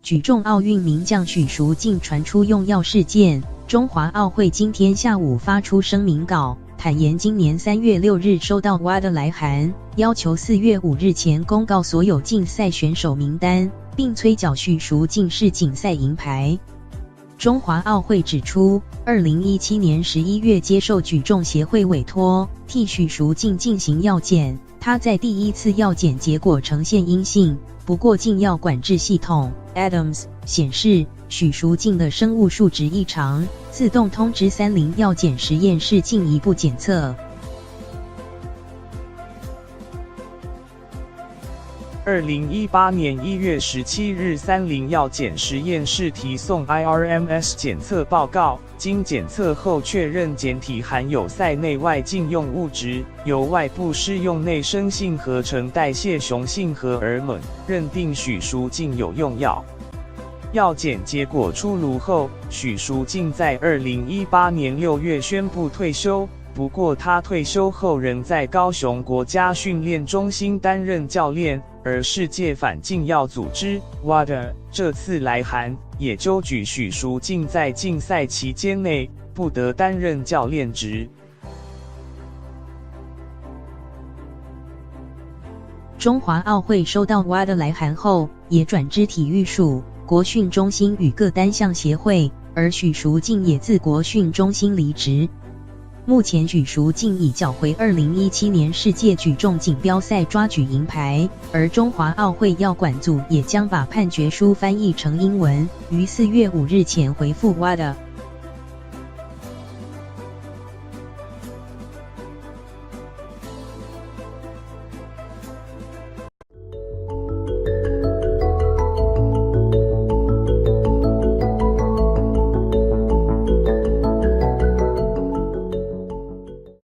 举重奥运名将许淑净传出用药事件，中华奥会今天下午发出声明稿，坦言今年3月6日收到 WADA 来函，要求4月5日前公告所有竞赛选手名单，并催缴许淑净世锦赛银牌。中华奥会指出，2017年11月接受举重协会委托，替许淑净进行药检，他在第一次药检结果呈现阴性，不过禁药管制系统 ADAMS 显示许淑净的生物数值异常，自动通知30药检实验室进一步检测。2018年1月17日，30药检实验室提送 IRMS 检测报告，经检测后确认检体含有塞内外禁用物质，由外部施用内生性合成代谢雄性荷尔蒙，认定许淑净有用药。药检结果出炉后，许淑净在2018年6月宣布退休。不过他退休后仍在高雄国家训练中心担任教练，而世界反禁药组织 WADA 这次来函也纠举许淑净在竞赛期间内不得担任教练职。中华奥会收到 WADA 来函后，也转知体育署、国训中心与各单项协会，而许淑净也自国训中心离职。目前许淑净已缴回2017年世界举重锦标赛抓举银牌，而中华奥会药管组也将把判决书翻译成英文，于4月5日前回复 WADA。